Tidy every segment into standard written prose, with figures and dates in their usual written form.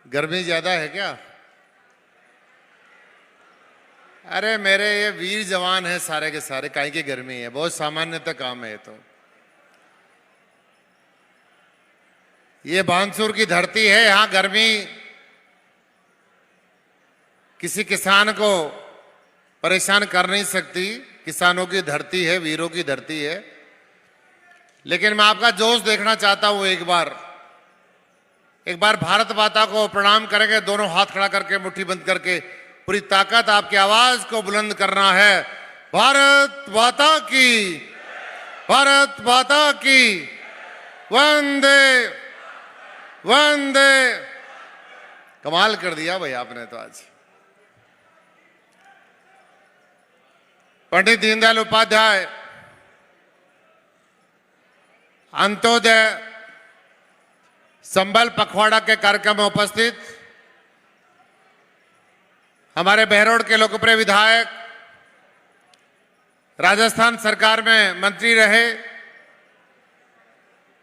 गर्मी ज्यादा है क्या? अरे मेरे ये वीर जवान है सारे के सारे, काहे की गर्मी है, बहुत सामान्यतः काम है। तो ये बानसूर की धरती है, यहां गर्मी किसी किसान को परेशान कर नहीं सकती। किसानों की धरती है, वीरों की धरती है। लेकिन मैं आपका जोश देखना चाहता हूं। एक बार भारत माता को प्रणाम करेंगे, दोनों हाथ खड़ा करके, मुट्ठी बंद करके, पूरी ताकत आपकी आवाज को बुलंद करना है। भारत माता की, भारत माता की, वंदे वंदे। कमाल कर दिया भाई आपने तो आज। पंडित दीनदयाल उपाध्याय अंत्योदय संबल पखवाड़ा के कार्यक्रम में उपस्थित हमारे बहरोड के लोकप्रिय विधायक, राजस्थान सरकार में मंत्री रहे,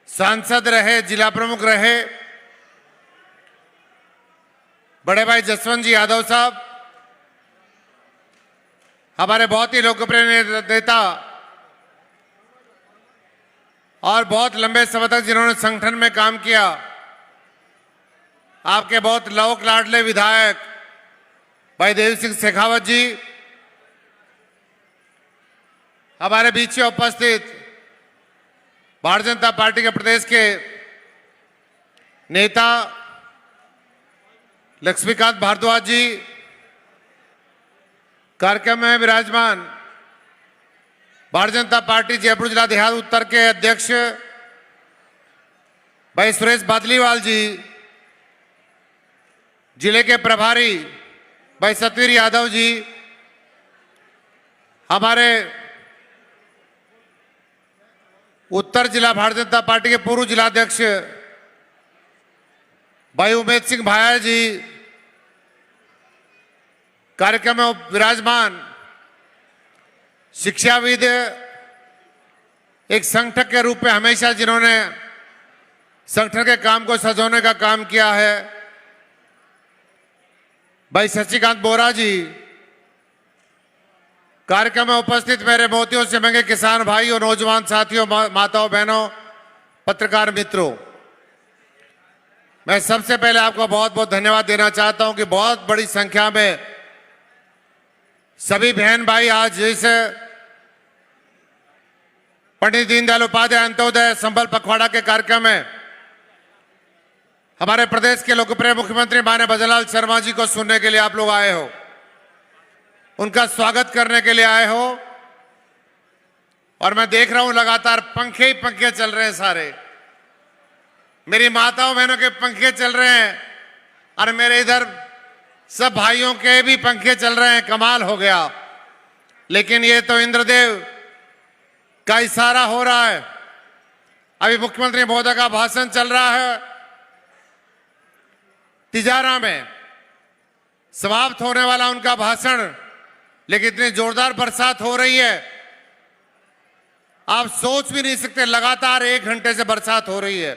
सांसद रहे, जिला प्रमुख रहे, बड़े भाई जसवंत जी यादव साहब, हमारे बहुत ही लोकप्रिय नेता और बहुत लंबे समय तक जिन्होंने संगठन में काम किया, आपके बहुत लोक लाडले विधायक भाई देव सिंह शेखावत जी, हमारे बीच में उपस्थित भारतीय जनता पार्टी के प्रदेश के नेता लक्ष्मीकांत भारद्वाज जी, कार्यक्रम में विराजमान भारतीय जनता पार्टी जयपुर जिला देहात उत्तर के अध्यक्ष भाई सुरेश बादलीवाल जी, जिले के प्रभारी भाई सतवीर यादव जी, हमारे उत्तर जिला भारतीय जनता पार्टी के पूर्व जिलाध्यक्ष भाई उमेद सिंह भाया जी, कार्यक्रम में विराजमान शिक्षाविद, एक संगठक के रूप में हमेशा जिन्होंने संगठन के काम को सजोने का काम किया है, भाई शशिकांत बोरा जी, कार्यक्रम में उपस्थित मेरे मोतियों से महंगे किसान भाइयों, नौजवान साथियों, माताओं बहनों, पत्रकार मित्रों, मैं सबसे पहले आपको बहुत बहुत धन्यवाद देना चाहता हूं कि बहुत बड़ी संख्या में सभी बहन भाई आज इस पंडित दीनदयाल उपाध्याय अंत्योदय संबल पखवाड़ा के कार्यक्रम में हमारे प्रदेश के लोकप्रिय मुख्यमंत्री माननीय भजनलाल शर्मा जी को सुनने के लिए आप लोग आए हो, उनका स्वागत करने के लिए आए हो। और मैं देख रहा हूं लगातार पंखे ही पंखे चल रहे हैं, सारे मेरी माताओं बहनों के पंखे चल रहे हैं और मेरे इधर सब भाइयों के भी पंखे चल रहे हैं। कमाल हो गया। लेकिन ये तो इंद्रदेव का इशारा हो रहा है। अभी मुख्यमंत्री महोदय का भाषण चल रहा है, तिजारा में समाप्त होने वाला उनका भाषण, लेकिन इतनी जोरदार बरसात हो रही है आप सोच भी नहीं सकते। लगातार 1 घंटे से बरसात हो रही है।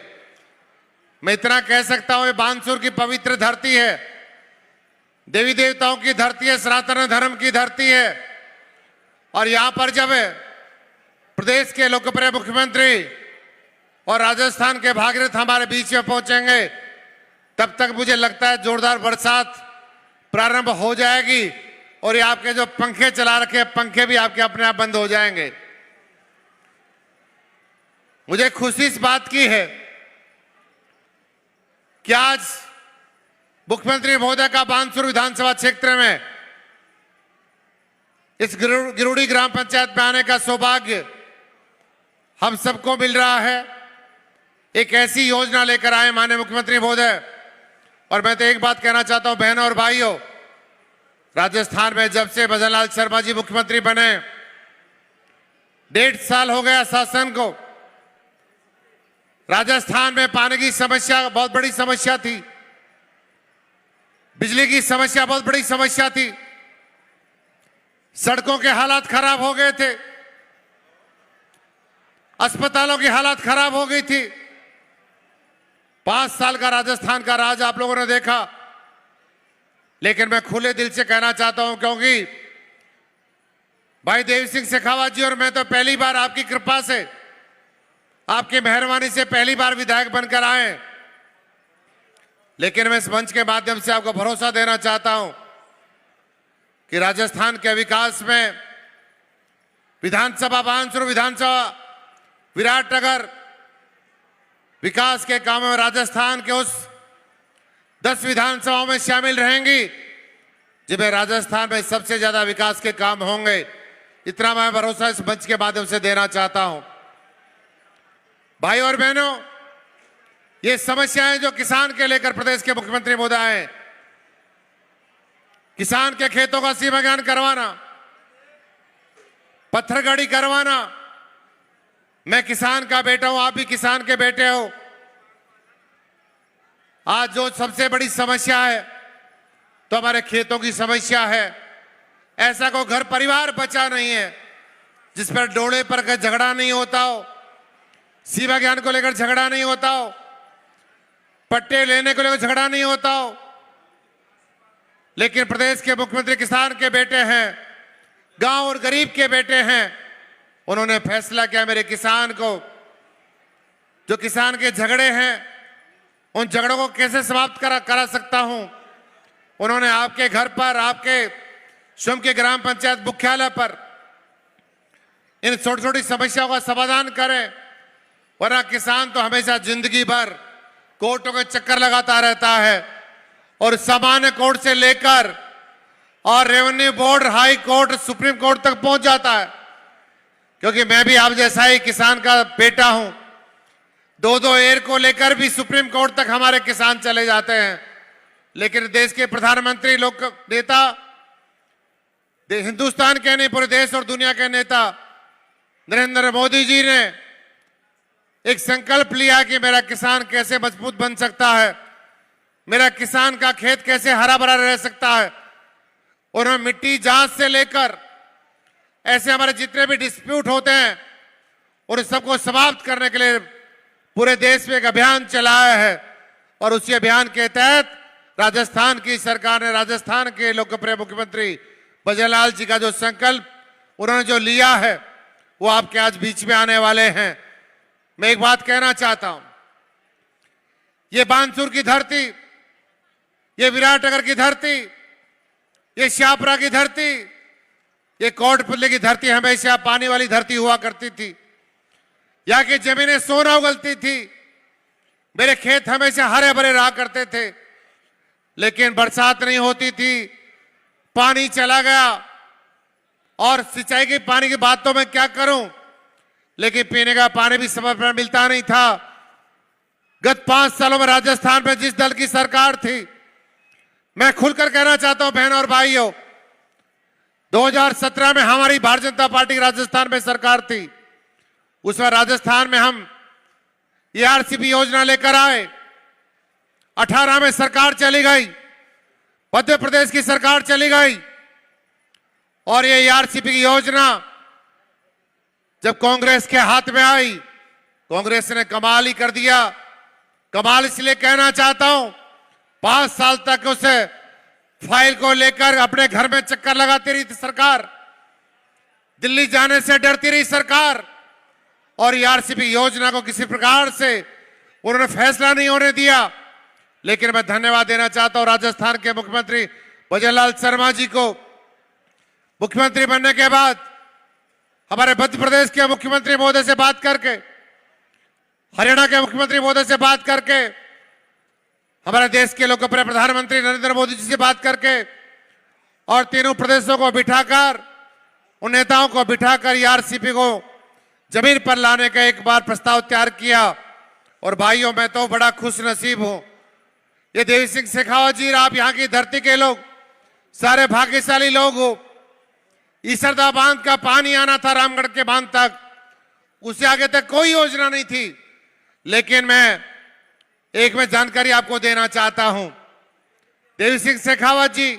मैं इतना कह सकता हूं, ये बानसूर की पवित्र धरती है, देवी देवताओं की धरती है, सनातन धर्म की धरती है। और यहां पर जब प्रदेश के लोकप्रिय मुख्यमंत्री और राजस्थान के भागीरथ हमारे बीच में पहुंचेंगे, तब तक मुझे लगता है जोरदार बरसात प्रारंभ हो जाएगी और ये आपके जो पंखे चला रखे पंखे भी आपके अपने आप बंद हो जाएंगे। मुझे खुशी इस बात की है कि आज मुख्यमंत्री महोदय का बानसूर विधानसभा क्षेत्र में इस गिरोडी ग्राम पंचायत में आने का सौभाग्य हम सबको मिल रहा है। एक ऐसी योजना लेकर आए माननीय मुख्यमंत्री महोदय। और मैं तो एक बात कहना चाहता हूं बहनों और भाइयों, राजस्थान में जब से भजनलाल शर्मा जी मुख्यमंत्री बने 1.5 साल हो गया शासन को, राजस्थान में पानी की समस्या बहुत बड़ी समस्या थी, बिजली की समस्या बहुत बड़ी समस्या थी, सड़कों के हालात खराब हो गए थे, अस्पतालों की हालत खराब हो गई थी। 5 साल का राजस्थान का राज आप लोगों ने देखा। लेकिन मैं खुले दिल से कहना चाहता हूं, क्योंकि भाई देव सिंह शेखावत जी और मैं तो पहली बार आपकी कृपा से, आपकी मेहरबानी से पहली बार विधायक बनकर आए। लेकिन मैं इस मंच के माध्यम से आपको भरोसा देना चाहता हूं कि राजस्थान के विकास में विधानसभा बानसूर विधानसभा विराटनगर विकास के कामों में राजस्थान के उस 10 विधानसभाओं में शामिल रहेंगी जिनमें राजस्थान में सबसे ज्यादा विकास के काम होंगे। इतना मैं भरोसा इस मंच के माध्यम से देना चाहता हूं। भाई और बहनों, ये समस्याएं जो किसान के लेकर प्रदेश के मुख्यमंत्री महोदय आए, किसान के खेतों का सीमा ज्ञान करवाना, पत्थरगाड़ी करवाना। मैं किसान का बेटा हूं, आप भी किसान के बेटे हो। आज जो सबसे बड़ी समस्या है तो हमारे खेतों की समस्या है। ऐसा कोई घर परिवार बचा नहीं है जिस पर डोले पर झगड़ा नहीं होता हो, सीमा ज्ञान को लेकर झगड़ा नहीं होता हो, पट्टे लेने को लेकर झगड़ा नहीं होता हो। लेकिन प्रदेश के मुख्यमंत्री किसान के बेटे हैं, गांव और गरीब के बेटे हैं। उन्होंने फैसला किया मेरे किसान को, जो किसान के झगड़े हैं उन झगड़ों को कैसे समाप्त करा सकता हूं। उन्होंने आपके घर पर, आपके स्वयं के ग्राम पंचायत मुख्यालय पर इन छोटी छोटी समस्याओं का समाधान करें, वरना किसान तो हमेशा जिंदगी भर कोर्टों के चक्कर लगाता रहता है और सामान्य कोर्ट से लेकर और revenue board, high court, supreme court तक पहुंच जाता है। क्योंकि मैं भी आप जैसा ही किसान का बेटा हूं। 2-2 एयर को लेकर भी सुप्रीम कोर्ट तक हमारे किसान चले जाते हैं। लेकिन देश के प्रधानमंत्री, लोक नेता, हिंदुस्तान के नहीं पूरे देश और दुनिया के नेता नरेंद्र मोदी जी ने एक संकल्प लिया कि मेरा किसान कैसे मजबूत बन सकता है, मेरा किसान का खेत कैसे हरा भरा रह सकता है। उन्होंने मिट्टी जांच से लेकर ऐसे हमारे जितने भी डिस्प्यूट होते हैं उन सबको समाप्त करने के लिए पूरे देश में एक अभियान चलाया है। और उसी अभियान के तहत राजस्थान की सरकार ने, राजस्थान के लोकप्रिय मुख्यमंत्री भजनलाल जी का जो संकल्प उन्होंने जो लिया है वो आपके आज बीच में आने वाले हैं। मैं एक बात कहना चाहता हूं, ये बानसूर की धरती, ये विराटनगर की धरती, ये श्यापुरा की धरती, ये कोटपुतली की धरती हमेशा पानी वाली धरती हुआ करती थी। यहाँ की जमीनें सोना उगलती थी, मेरे खेत हमेशा हरे भरे रहा करते थे। लेकिन बरसात नहीं होती थी, पानी चला गया। और सिंचाई के पानी की बात तो मैं क्या करूं, लेकिन पीने का पानी भी समय पर मिलता नहीं था। गत 5 सालों में राजस्थान में जिस दल की सरकार थी, मैं खुलकर कहना चाहता हूं बहनों और भाइयों, 2017 में हमारी भारतीय जनता पार्टी की राजस्थान में सरकार थी। उस वक्त राजस्थान में हम ईआरसीपी योजना लेकर आए। 18 में सरकार चली गई, मध्य प्रदेश की सरकार चली गई और ये ईआरसीपी की योजना जब कांग्रेस के हाथ में आई, कांग्रेस ने कमाल ही कर दिया। कमाल इसलिए कहना चाहता हूं, 5 साल तक उसे फाइल को लेकर अपने घर में चक्कर लगाती रही थी सरकार, दिल्ली जाने से डरती रही सरकार और ईआरसीपी योजना को किसी प्रकार से उन्होंने फैसला नहीं होने दिया। लेकिन मैं धन्यवाद देना चाहता हूं राजस्थान के मुख्यमंत्री भजनलाल शर्मा जी को। मुख्यमंत्री बनने के बाद हमारे मध्य प्रदेश के मुख्यमंत्री महोदय से बात करके, हरियाणा के मुख्यमंत्री महोदय से बात करके, हमारे देश के लोकप्रिय प्रधानमंत्री नरेंद्र मोदी जी से बात करके और तीनों प्रदेशों को बिठाकर, उन नेताओं को बिठाकर ईआरसीपी को जमीन पर लाने का एक बार प्रस्ताव तैयार किया। और भाइयों, मैं तो बड़ा खुश नसीब हूं, ये देव सिंह शेखावत जी, आप यहां की धरती के लोग सारे भाग्यशाली लोग हो। ईसरदा बांध का पानी आना था रामगढ़ के बांध तक, उससे आगे तक कोई योजना नहीं थी। लेकिन मैं जानकारी आपको देना चाहता हूं, देव सिंह शेखावत जी,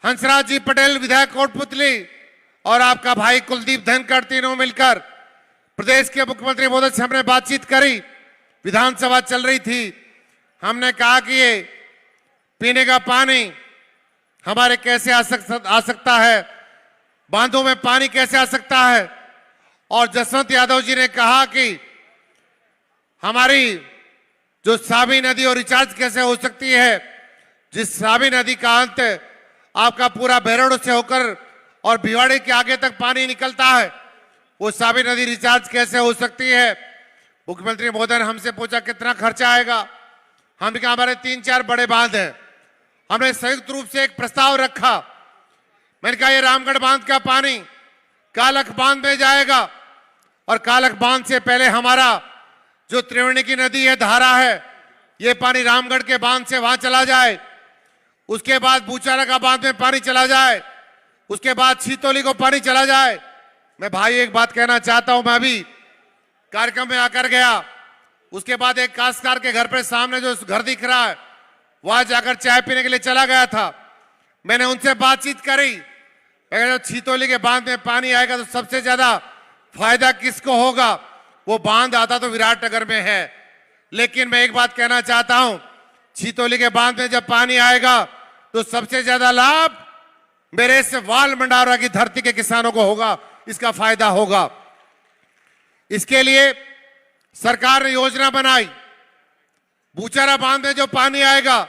हंसराज जी पटेल विधायक कोटपुतली और आपका भाई कुलदीप धनखड़, तीनों मिलकर प्रदेश के मुख्यमंत्री महोदय से हमने बातचीत करी। विधानसभा चल रही थी, हमने कहा कि ये पीने का पानी हमारे कैसे आ सकता है, बांधों में पानी कैसे आ सकता है। और जसवंत यादव जी ने कहा कि हमारी जो साबी नदी और रिचार्ज कैसे हो सकती है, जिस साबी नदी का अंत आपका पूरा बेरोड से होकर और भिवाड़ी के आगे तक पानी निकलता है, वो साबी नदी रिचार्ज कैसे हो सकती है। मुख्यमंत्री महोदय ने हमसे पूछा कितना खर्चा आएगा। हमने कहा हमारे 3-4 बड़े बांध हैं। हमने संयुक्त रूप से एक प्रस्ताव रखा। मैंने कहा ये रामगढ़ बांध का पानी कालख बांध में जाएगा और कालख बांध से पहले हमारा जो त्रिवेणी की नदी है, धारा है, ये पानी रामगढ़ के बांध से वहां चला जाए। उसके बाद बूचारा का बांध में पानी चला जाए, उसके बाद छितौली को पानी चला जाए। मैं भाई एक बात कहना चाहता हूं, मैं अभी कार्यक्रम में आकर गया, उसके बाद एक काश्तकार के घर पे सामने जो घर दिख रहा है, वहां जाकर चाय पीने के लिए चला गया था। मैंने उनसे बातचीत करी, अगर छितौली के बांध में पानी आएगा तो सबसे ज्यादा फायदा किसको होगा। वो बांध आता तो विराटनगर में है, लेकिन मैं एक बात कहना चाहता हूं, छितौली के बांध में जब पानी आएगा तो सबसे ज्यादा लाभ मेरे से वाल मंडारा की धरती के किसानों को होगा, इसका फायदा होगा। इसके लिए सरकार ने योजना बनाई, बूचारा बांध में जो पानी आएगा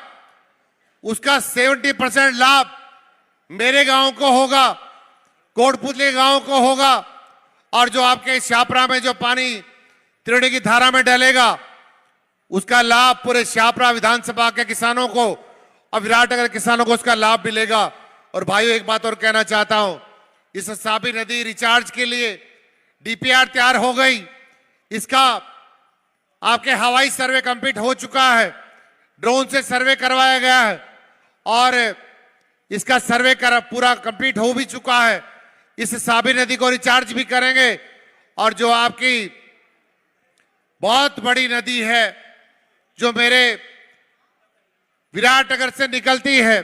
उसका 70% लाभ मेरे गांव को होगा, कोटपुतली गांव को होगा, और जो आपके शापरा में जो पानी त्रिवेणी की धारा में डलेगा उसका लाभ पूरे शापरा विधानसभा के किसानों को और विराटनगर किसानों को उसका लाभ मिलेगा। और भाइयों एक बात और कहना चाहता हूं, इस साबी नदी रिचार्ज के लिए डीपीआर तैयार हो गई, इसका आपके हवाई सर्वे कंप्लीट हो चुका है, ड्रोन से सर्वे करवाया गया है और इसका सर्वे पूरा कंप्लीट हो भी चुका है। इस साबी नदी को रिचार्ज भी करेंगे और जो आपकी बहुत बड़ी नदी है जो मेरे विराटनगर से निकलती है,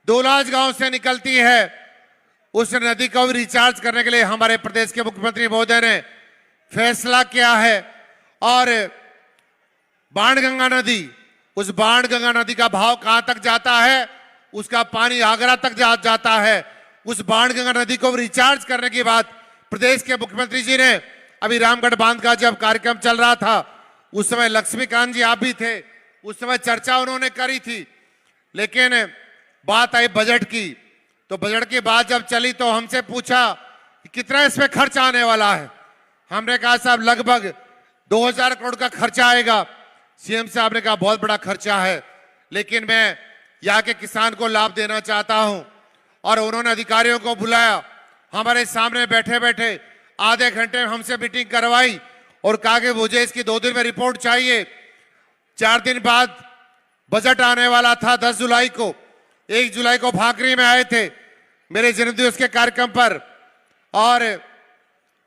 दोलाज गांव से निकलती है, उस नदी को भी रिचार्ज करने के लिए हमारे प्रदेश के मुख्यमंत्री महोदय ने फैसला किया है। और बाणगंगा नदी, उस बाणगंगा नदी का भाव कहां तक जाता है, उसका पानी आगरा तक जाता है। उस बाणगंगा नदी को रिचार्ज करने की बात प्रदेश के मुख्यमंत्री जी ने, अभी रामगढ़ बांध का जब कार्यक्रम चल रहा था उस समय लक्ष्मीकांत जी आप भी थे, उस समय चर्चा उन्होंने करी थी, लेकिन बात आई बजट की, तो बजट की बात जब चली तो हमसे पूछा कि कितना इसमें खर्च आने वाला है। हमने कहा साहब लगभग 2000 करोड़ का खर्चा आएगा। सीएम साहब ने कहा बहुत बड़ा खर्चा है, लेकिन मैं यहाँ के किसान को लाभ देना चाहता हूं। और उन्होंने अधिकारियों को बुलाया, हमारे सामने बैठे बैठे आधे घंटे में हमसे मीटिंग करवाई और कहा कि मुझे इसकी 2 दिन में रिपोर्ट चाहिए। 4 दिन बाद बजट आने वाला था 10 जुलाई को, 1 जुलाई को भाकरी में आए थे मेरे जन्मदिवस के कार्यक्रम पर, और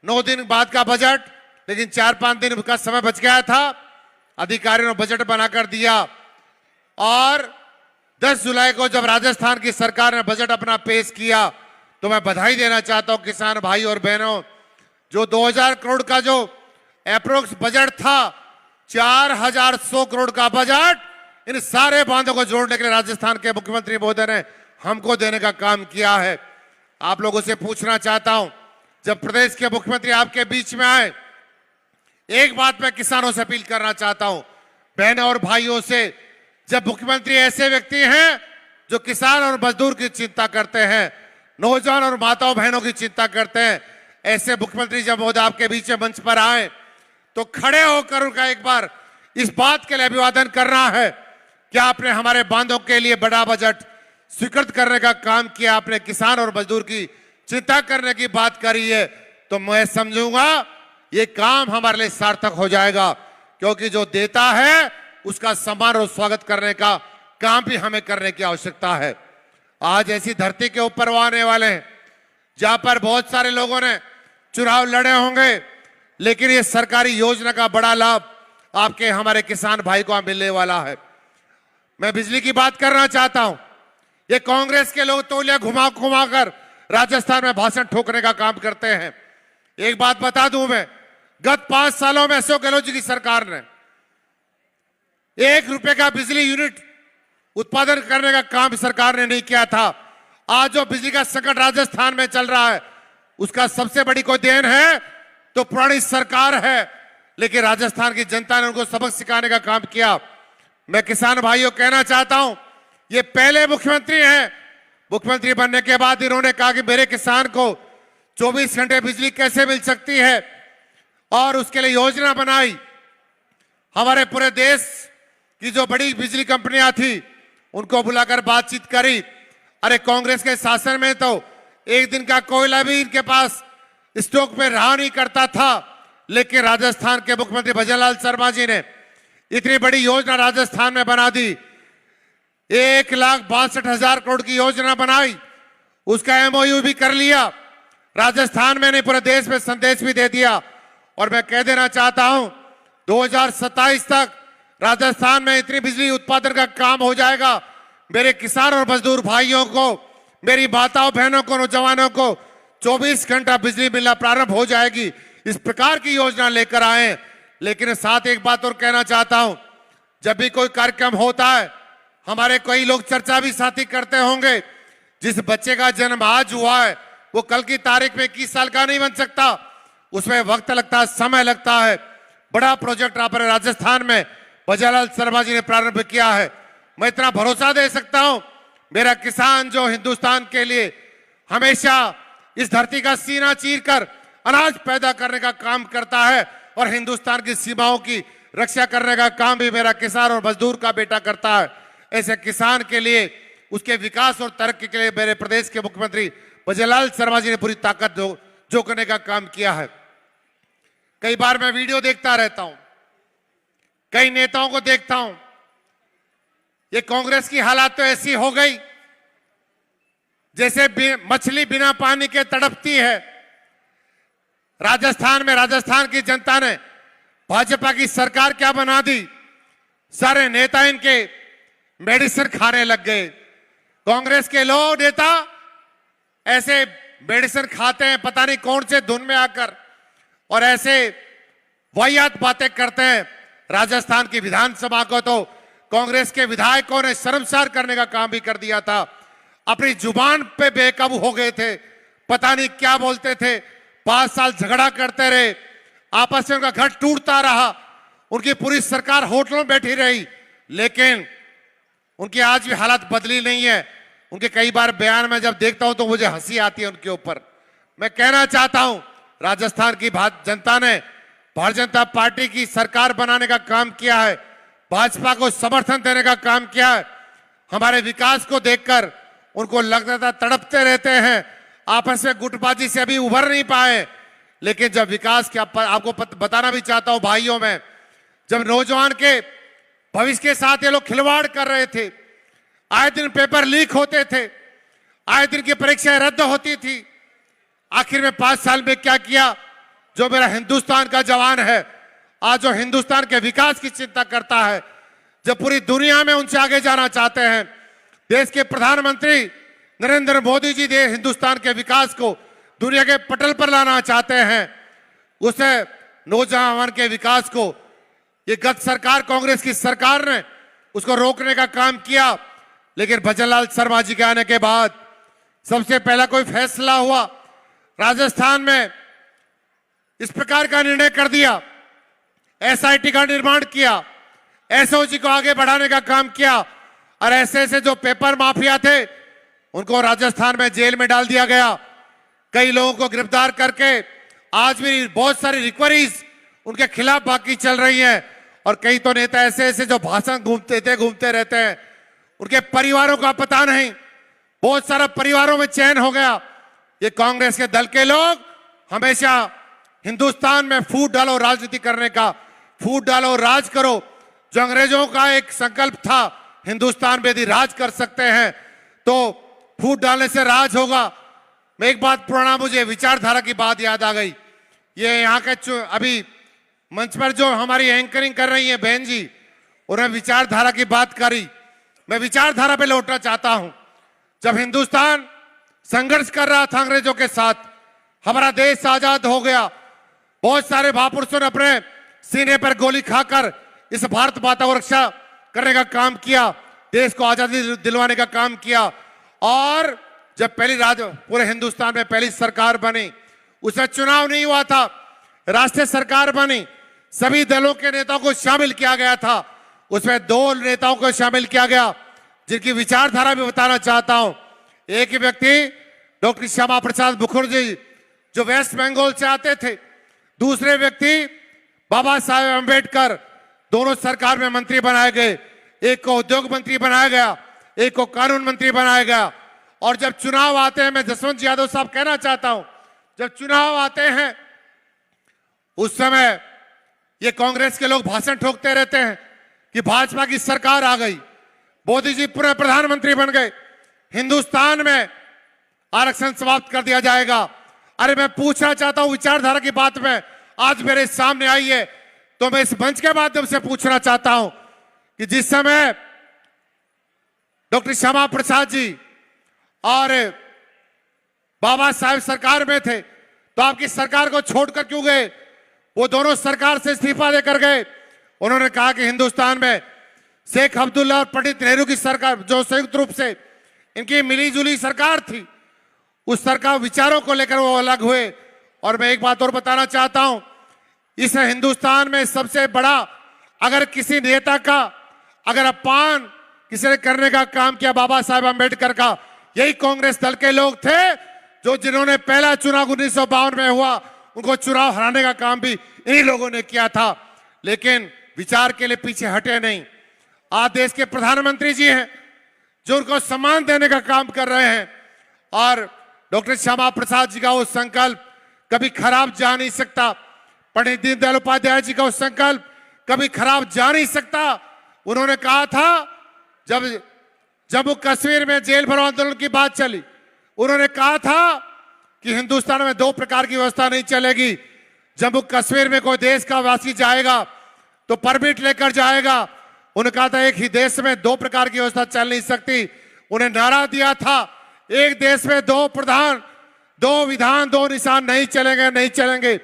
9 दिन बाद का बजट, लेकिन 4-5 दिन का समय बच गया था। अधिकारियों ने बजट बनाकर दिया और 10 जुलाई को जब राजस्थान की सरकार ने बजट अपना पेश किया तो मैं बधाई देना चाहता हूं किसान भाई और बहनों, जो 2000 करोड़ का जो अप्रोक्स बजट था, 4100 करोड़ का बजट इन सारे बांधों को जोड़ने के लिए राजस्थान के मुख्यमंत्री महोदय ने हमको देने का काम किया है। आप लोगों से पूछना चाहता हूं, जब प्रदेश के मुख्यमंत्री आपके बीच में आए, एक बात मैं किसानों से अपील करना चाहता हूं, बहनों और भाइयों से, जब मुख्यमंत्री ऐसे व्यक्ति हैं जो किसान और मजदूर की चिंता करते हैं, नौजवान और माताओं बहनों की चिंता करते हैं, ऐसे मुख्यमंत्री जब महोदय आपके बीच में मंच पर आए तो खड़े होकर उनका एक बार इस बात के लिए अभिवादन करना है कि आपने हमारे बांधों के लिए बड़ा बजट स्वीकृत करने का काम किया, आपने किसान और मजदूर की चिंता करने की बात करी है, तो मैं समझूंगा ये काम हमारे लिए सार्थक हो जाएगा, क्योंकि जो देता है उसका सम्मान और स्वागत करने का काम भी हमें करने की आवश्यकता है। आज ऐसी धरती के ऊपर वो आने वाले हैं जहां पर बहुत सारे लोगों ने चुनाव लड़े होंगे, लेकिन ये सरकारी योजना का बड़ा लाभ आपके हमारे किसान भाई को मिलने वाला है। मैं बिजली की बात करना चाहता हूं, ये कांग्रेस के लोग तौलिया घुमा घुमाकर राजस्थान में भाषण ठोकने का काम करते हैं। एक बात बता दूं मैं, गत 5 सालों में अशोक गहलोत जी की सरकार ने 1 रुपए का बिजली यूनिट उत्पादन करने का काम सरकार ने नहीं किया था। आज जो बिजली का संकट राजस्थान में चल रहा है, उसका सबसे बड़ी कोई देन है तो पुरानी सरकार है, लेकिन राजस्थान की जनता ने उनको सबक सिखाने का काम किया। मैं किसान भाइयों कहना चाहता हूं, ये पहले मुख्यमंत्री हैं। मुख्यमंत्री बनने के बाद इन्होंने कहा कि मेरे किसान को 24 घंटे बिजली कैसे मिल सकती है, और उसके लिए योजना बनाई। हमारे पूरे देश की जो बड़ी बिजली कंपनियां थी उनको बुलाकर बातचीत करी। अरे कांग्रेस के शासन में तो एक दिन का कोयला भी इनके पास स्टॉक में रहा नहीं करता था, लेकिन राजस्थान के मुख्यमंत्री भजनलाल शर्मा जी ने इतनी बड़ी योजना राजस्थान में बना दी। 1,62,000 करोड़ की योजना बनाई, उसका MOU भी कर लिया। राजस्थान में नहीं पूरे देश में संदेश भी दे दिया। और मैं कह देना चाहता हूं 2027 तक राजस्थान में इतनी बिजली उत्पादन का काम हो जाएगा। मेरे किसान और मजदूर भाइयों को, मेरी माताओं बहनों को, नौजवानों को 24 घंटा बिजली मिलना प्रारंभ हो जाएगी। इस प्रकार की योजना लेकर आए। लेकिन साथ एक बात और कहना चाहता हूं, जब भी कोई कार्यक्रम होता है, हमारे कई लोग चर्चा भी साथी करते होंगे। जिस बच्चे का जन्म आज हुआ है वो कल की तारीख में 21 साल का नहीं बन सकता। उसमें वक्त लगता है, समय लगता है। बड़ा प्रोजेक्ट हमारे राजस्थान में भजनलाल शर्मा जी ने प्रारंभ किया है। मैं इतना भरोसा दे सकता हूं, मेरा किसान जो हिंदुस्तान के लिए हमेशा इस धरती का सीना चीरकर अनाज पैदा करने का काम करता है, और हिंदुस्तान की सीमाओं की रक्षा करने का काम भी मेरा किसान और मजदूर का बेटा करता है। ऐसे किसान के लिए, उसके विकास और तरक्की के लिए मेरे प्रदेश के मुख्यमंत्री भजनलाल शर्मा जी ने पूरी ताकत झोंकने का काम किया है। कई बार मैं वीडियो देखता रहता हूं, कई नेताओं को देखता हूं। ये कांग्रेस की हालात तो ऐसी हो गई जैसे मछली बिना पानी के तड़पती है। राजस्थान में राजस्थान की जनता ने भाजपा की सरकार क्या बना दी, सारे नेता इनके मेडिसिन खाने लग गए। कांग्रेस के लोग नेता ऐसे मेडिसिन खाते हैं पता नहीं कौन से धुन में आकर, और ऐसे वाहियात बातें करते हैं। राजस्थान की विधानसभा को तो कांग्रेस के विधायकों ने शर्मसार करने का काम भी कर दिया था। अपनी जुबान पे बेकाबू हो गए थे, पता नहीं क्या बोलते थे। 5 साल झगड़ा करते रहे, आपस में उनका घर टूटता रहा, उनकी पूरी सरकार होटलों में बैठी रही, लेकिन उनकी आज भी हालत बदली नहीं है। उनके कई बार बयान में जब देखता हूं तो मुझे हंसी आती है उनके ऊपर। मैं कहना चाहता हूं, राजस्थान की जनता ने भारतीय जनता पार्टी की सरकार बनाने का काम किया है, भाजपा को समर्थन देने का काम किया है। हमारे विकास को देखकर उनको लगता था तड़पते रहते हैं, आपस में गुटबाजी से अभी उभर नहीं पाए। लेकिन जब विकास के आपको बताना भी चाहता हूं भाइयों, में जब नौजवान के भविष्य के साथ ये लोग खिलवाड़ कर रहे थे, आए दिन पेपर लीक होते थे, आए दिन की परीक्षाएं रद्द होती थी, आखिर में 5 साल में क्या किया? जो मेरा हिंदुस्तान का जवान है, आज जो हिंदुस्तान के विकास की चिंता करता है, जब पूरी दुनिया में उनसे आगे जाना चाहते हैं, देश के प्रधानमंत्री नरेंद्र मोदी जी दे हिंदुस्तान के विकास को दुनिया के पटल पर लाना चाहते हैं, उसे नौजवान के विकास को ये गत सरकार कांग्रेस की सरकार ने उसको रोकने का काम किया। लेकिन भजनलाल शर्मा जी के आने के बाद सबसे पहला कोई फैसला हुआ, राजस्थान में इस प्रकार का निर्णय कर दिया, SIT का निर्माण किया, SOG को आगे बढ़ाने का काम किया, और ऐसे ऐसे जो पेपर माफिया थे उनको राजस्थान में जेल में डाल दिया गया। कई लोगों को गिरफ्तार करके आज भी बहुत सारी रिकवरीज उनके खिलाफ बाकी चल रही हैं, और कई तो नेता ऐसे ऐसे जो भाषण घूमते रहते हैं, उनके परिवारों का पता नहीं, बहुत सारा परिवारों में चैन हो गया। ये कांग्रेस के दल के लोग हमेशा हिंदुस्तान में फूट डालो राजनीति करने का, फूट डालो राज करो, जो अंग्रेजों का एक संकल्प था, हिंदुस्तान में यदि राज कर सकते हैं तो फूट डालने से राज होगा। मैं एक बात पुराना मुझे विचारधारा की बात याद आ गई। ये यहाँ के अभी मंच पर जो हमारी एंकरिंग कर रही है बहन जी, उन्होंने विचारधारा की बात करी। मैं विचारधारा पे लौटना चाहता हूं। जब हिंदुस्तान संघर्ष कर रहा था अंग्रेजों के साथ, हमारा देश आजाद हो गया, बहुत सारे महापुरुषों ने अपने सीने पर गोली खाकर इस भारत माता को रक्षा करने का काम किया। देश को आजादी दिलवाने का काम किया। और जब पूरे हिंदुस्तान में पहली सरकार बनी, उसमें चुनाव नहीं हुआ था, राष्ट्रीय सरकार बनी, सभी दलों के नेताओं को शामिल किया गया था। उसमें 2 नेताओं को शामिल किया गया जिनकी विचारधारा भी बताना चाहता हूं। एक ही व्यक्ति डॉक्टर श्यामा प्रसाद मुखर्जी जो वेस्ट बंगाल से आते थे, दूसरे व्यक्ति बाबा साहेब अंबेडकर, दोनों सरकार में मंत्री बनाए गए। एक को उद्योग मंत्री बनाया गया, एक को कानून मंत्री बनाया गया। और जब चुनाव आते हैं, मैं जसवंत यादव साहब कहना चाहता हूं, जब चुनाव आते हैं उस समय ये कांग्रेस के लोग भाषण ठोकते रहते हैं कि भाजपा की सरकार आ गई, मोदी जी पूरे प्रधानमंत्री बन गए, हिंदुस्तान में आरक्षण समाप्त कर दिया जाएगा। अरे मैं पूछना चाहता हूं, विचारधारा की बात में आज मेरे सामने आई है, तो मैं इस मंच के माध्यम से पूछना चाहता हूं कि जिस समय डॉक्टर श्यामा प्रसाद जी और बाबा साहेब सरकार में थे, तो आपकी सरकार को छोड़कर क्यों गए? वो दोनों सरकार से इस्तीफा देकर गए। उन्होंने कहा कि हिंदुस्तान में शेख अब्दुल्ला और पंडित नेहरू की सरकार, जो संयुक्त रूप से इनकी मिलीजुली सरकार थी, उस सरकार विचारों को लेकर वो अलग हुए। और मैं एक बात और बताना चाहता हूं, इस हिंदुस्तान में सबसे बड़ा अगर किसी नेता का अगर अपमान किसी ने करने का काम किया, बाबा साहेब अंबेडकर का, यही कांग्रेस दल के लोग थे जो जिन्होंने पहला चुनाव 1952 में हुआ, उनको चुनाव हराने का काम भी इन्हीं लोगों ने किया था। लेकिन विचार के लिए पीछे हटे नहीं। आज देश के प्रधानमंत्री जी हैं जो उनको सम्मान देने का काम कर रहे हैं। और डॉक्टर श्यामा प्रसाद जी का वो संकल्प कभी खराब जा नहीं सकता। पंडित दीनदयाल उपाध्याय जी का वो संकल्प कभी खराब जा नहीं सकता। उन्होंने कहा था, जब जम्मू कश्मीर में जेल भरो आंदोलन की बात चली, उन्होंने कहा था कि हिंदुस्तान में 2 प्रकार की व्यवस्था नहीं चलेगी। जम्मू कश्मीर में कोई देश का वासी जाएगा तो परमिट लेकर जाएगा। उन्होंने कहा था एक ही देश में 2 प्रकार की व्यवस्था चल नहीं सकती। उन्हें नारा दिया था, एक देश में 2 प्रधान, 2 विधान, 2 निशान नहीं चलेंगे, नहीं चलेंगे।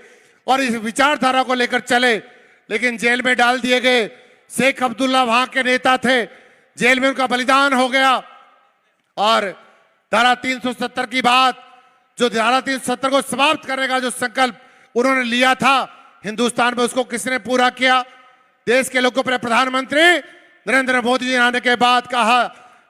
और इस विचारधारा को लेकर चले, लेकिन जेल में डाल दिए गए। शेख अब्दुल्ला वहां के नेता थे, जेल में उनका बलिदान हो गया। और धारा 370 की बात, जो धारा 370 को समाप्त करने का जो संकल्प उन्होंने लिया था हिंदुस्तान में, उसको किसने पूरा किया? देश के लोगों पर प्रधानमंत्री नरेंद्र मोदी जी आने के बाद कहा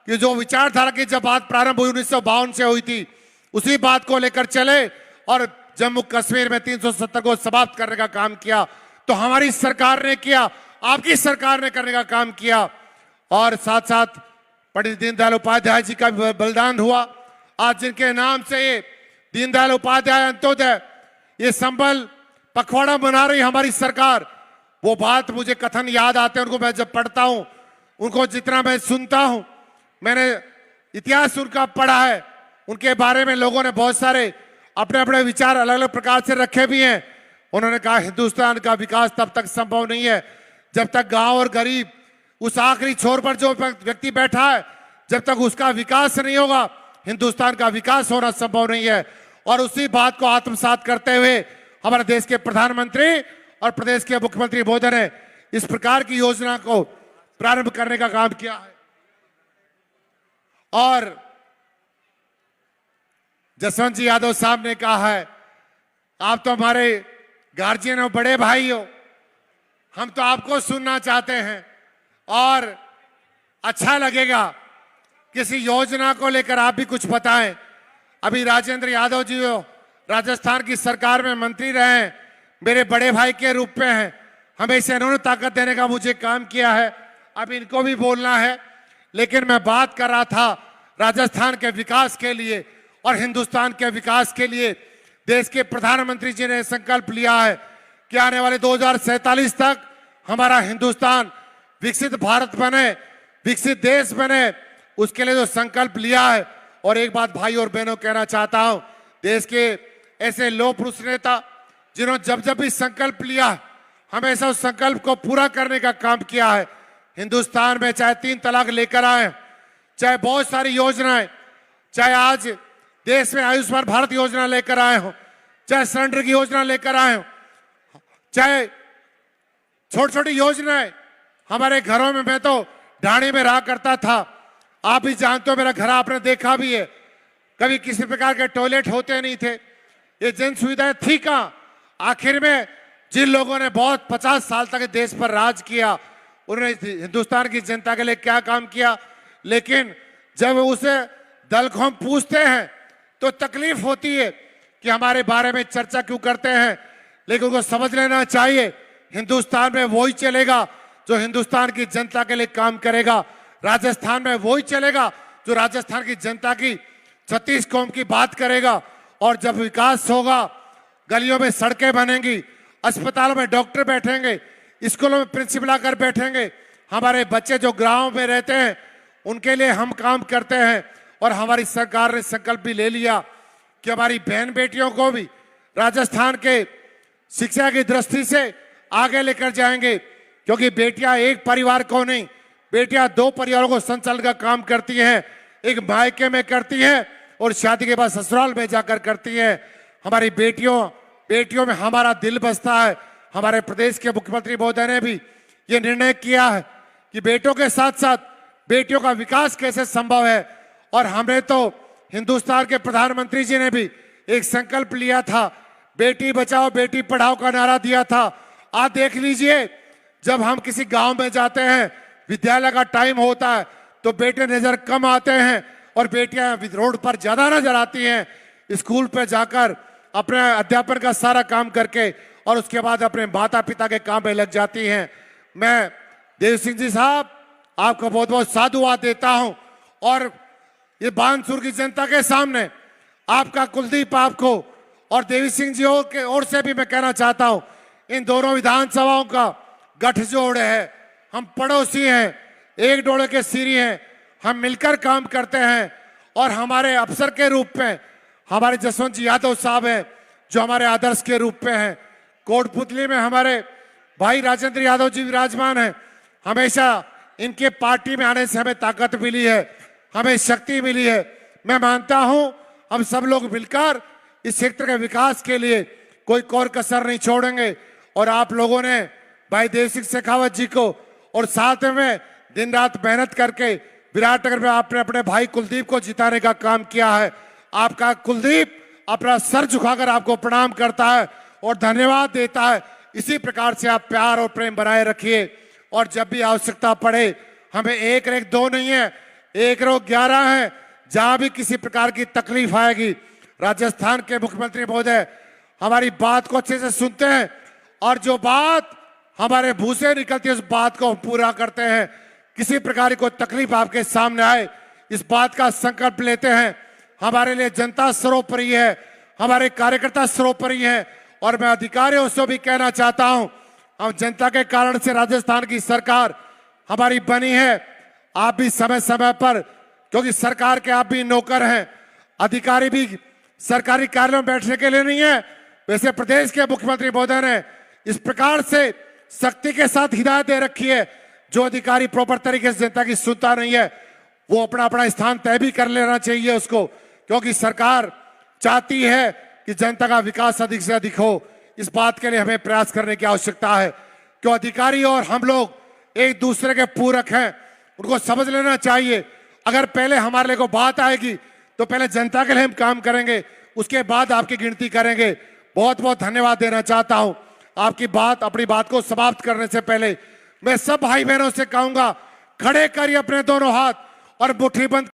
कि जो विचारधारा की जब बात प्रारंभ हुई 1952 से हुई थी, उसी बात को लेकर चले और जम्मू कश्मीर में 370 को समाप्त करने का काम किया। तो हमारी सरकार ने किया, आपकी सरकार ने करने का काम किया। और साथ साथ पंडित दीनदयाल उपाध्याय जी का बलिदान हुआ। आज जिनके नाम से ये दीनदयाल उपाध्याय अंत्योदय, ये संबल पखवाड़ा मना रही हमारी सरकार, वो बात मुझे कथन याद आते हैं। उनको मैं जब पढ़ता हूं, उनको जितना मैं सुनता हूं, मैंने इतिहास उनका पढ़ा है, उनके बारे में लोगों ने बहुत सारे अपने अपने विचार अलग अलग प्रकार से रखे भी हैं। उन्होंने कहा हिंदुस्तान का विकास तब तक संभव नहीं है जब तक गांव और गरीब, उस आखिरी छोर पर जो व्यक्ति बैठा है, जब तक उसका विकास नहीं होगा, हिंदुस्तान का विकास होना संभव नहीं है। और उसी बात को आत्मसात करते हुए हमारे देश के प्रधानमंत्री और प्रदेश के मुख्यमंत्री महोदय ने इस प्रकार की योजना को प्रारंभ करने का काम किया है। और जसवंत जी यादव साहब ने कहा है, आप तो हमारे गार्जियन हो, बड़े भाई हो, हम तो आपको सुनना चाहते हैं और अच्छा लगेगा किसी योजना को लेकर आप भी कुछ बताएं। अभी राजेंद्र यादव जी हो, राजस्थान की सरकार में मंत्री रहे हैं, मेरे बड़े भाई के रूप में हैं, हमेशा इन्होंने ताकत देने का मुझे काम किया है, अब इनको भी बोलना है। लेकिन मैं बात कर रहा था राजस्थान के विकास के लिए और हिंदुस्तान के विकास के लिए देश के प्रधानमंत्री जी ने संकल्प लिया है कि आने वाले 2047 तक हमारा हिंदुस्तान विकसित भारत बने, विकसित देश बने, उसके लिए जो संकल्प लिया है। और एक बात भाई और बहनों कहना चाहता हूं, देश के ऐसे लोह पुरुष नेता जिन्होंने जब जब भी संकल्प लिया, हमेशा उस संकल्प को पूरा करने का काम किया है। हिंदुस्तान में चाहे 3 तलाक लेकर आए, चाहे बहुत सारी योजनाएं, चाहे आज देश में आयुष्मान भारत योजना लेकर आए हो, चाहे सिलेंडर की योजना लेकर आए हो, चाहे छोटी छोटी योजनाएं हमारे घरों में, मैं तो ढाणी में रहा करता था। आप भी जानते हो, मेरा घर आपने देखा भी है, कभी किसी प्रकार के टॉयलेट होते नहीं थे। ये जन सुविधाएं थी कहाँ? आखिर में जिन लोगों ने बहुत 50 साल तक देश पर राज किया, उन्होंने हिंदुस्तान की जनता के लिए क्या काम किया। लेकिन जब उसे दल को हम पूछते हैं तो तकलीफ होती है कि हमारे बारे में चर्चा क्यों करते हैं। लेकिन उनको समझ लेना चाहिए, हिंदुस्तान में वही चलेगा जो हिंदुस्तान की जनता के लिए काम करेगा। राजस्थान में वही चलेगा जो राजस्थान की जनता की 36 कौम की बात करेगा। और जब विकास होगा, गलियों में सड़कें बनेंगी, अस्पतालों में डॉक्टर बैठेंगे, स्कूलों में प्रिंसिपल आकर बैठेंगे, हमारे बच्चे जो गांव में रहते हैं उनके लिए हम काम करते हैं। और हमारी सरकार ने संकल्प भी ले लिया कि हमारी बहन बेटियों को भी राजस्थान के शिक्षा की दृष्टि से आगे लेकर जाएंगे, क्योंकि बेटियां एक परिवार को नहीं, बेटियां 2 परिवारों को संचालन का काम करती हैं। एक मायके में करती हैं और शादी के बाद ससुराल में जाकर करती हैं। हमारी बेटियों में हमारा दिल बसता है। हमारे प्रदेश के मुख्यमंत्री महोदय ने भी ये निर्णय किया है कि बेटों के साथ साथ बेटियों का विकास कैसे संभव है। और हमने तो हिंदुस्तान के प्रधानमंत्री जी ने भी एक संकल्प लिया था, बेटी बचाओ बेटी पढ़ाओ का नारा दिया था। आज देख लीजिए, जब हम किसी गांव में जाते हैं, विद्यालय का टाइम होता है तो बेटे नजर कम आते हैं और बेटियां रोड पर ज्यादा नजर आती हैं। स्कूल पर जाकर अपने अध्यापन का सारा काम करके और उसके बाद अपने माता पिता के काम में लग जाती हैं। मैं देव सिंह जी साहब आपको बहुत बहुत साधुवाद देता हूं। और ये बानसूर की जनता के सामने आपका कुलदीप आपको और देवी सिंह जी के ओर से भी मैं कहना चाहता हूं, इन दोनों विधानसभाओं का गठजोड़ है। हम पड़ोसी हैं, एक डोले के सीरी हैं, हम मिलकर काम करते हैं। और हमारे अफसर के रूप में हमारे जसवंत जी यादव साहब हैं, जो हमारे आदर्श के रूप में हैं। कोटपुतली में हमारे भाई राजेंद्र यादव जी विराजमान हैं। हमेशा इनके पार्टी में आने से हमें ताकत मिली है, हमें शक्ति मिली है। मैं मानता हूं हम सब लोग मिलकर इस क्षेत्र के विकास के लिए कोई कोर कसर नहीं छोड़ेंगे। और आप लोगों ने भाई देव सिंह शेखावत जी को और साथ में दिन रात मेहनत करके विराटनगर में आपने अपने भाई कुलदीप को जिताने का काम किया है। आपका कुलदीप अपना सर झुकाकर आपको प्रणाम करता है और धन्यवाद देता है। इसी प्रकार से आप प्यार और प्रेम बनाए रखिए। और जब भी आवश्यकता पड़े, हमें 1 रैंक 2 नहीं है, 1 रैंक 11 है। जहां भी किसी प्रकार की तकलीफ आएगी, राजस्थान के मुख्यमंत्री महोदय हमारी बात को अच्छे से सुनते हैं और जो बात हमारे मुंह से निकलती है उस बात को पूरा करते हैं। किसी प्रकार की कोई तकलीफ आपके सामने आए, इस बात का संकल्प लेते हैं। हमारे लिए जनता सर्वोपरि है, हमारे कार्यकर्ता सर्वोपरि हैं। और मैं अधिकारियों से भी कहना चाहता हूं, हम जनता के कारण से राजस्थान की सरकार हमारी बनी है। आप भी समय समय पर, क्योंकि सरकार के आप भी नौकर हैं, अधिकारी भी सरकारी कार्यालयों में बैठने के लिए नहीं है। वैसे प्रदेश के मुख्यमंत्री महोदय ने इस प्रकार से सख्ती के साथ हिदायत दे रखी है, जो अधिकारी प्रॉपर तरीके से जनता की सुनता नहीं है वो अपना अपना स्थान तय भी कर लेना चाहिए उसको, क्योंकि सरकार चाहती है कि जनता का विकास अधिक से अधिक हो। इस बात के लिए हमें प्रयास करने की आवश्यकता है। क्यों अधिकारी और हम लोग एक दूसरे के पूरक हैं, उनको समझ लेना चाहिए। अगर पहले हमारे लिए को बात आएगी तो पहले जनता के लिए हम काम करेंगे, उसके बाद आपकी गिनती करेंगे। बहुत बहुत धन्यवाद देना चाहता हूं। अपनी बात को समाप्त करने से पहले मैं सब भाई बहनों से कहूंगा, खड़े करिए अपने दोनों हाथ और मुट्ठी बंद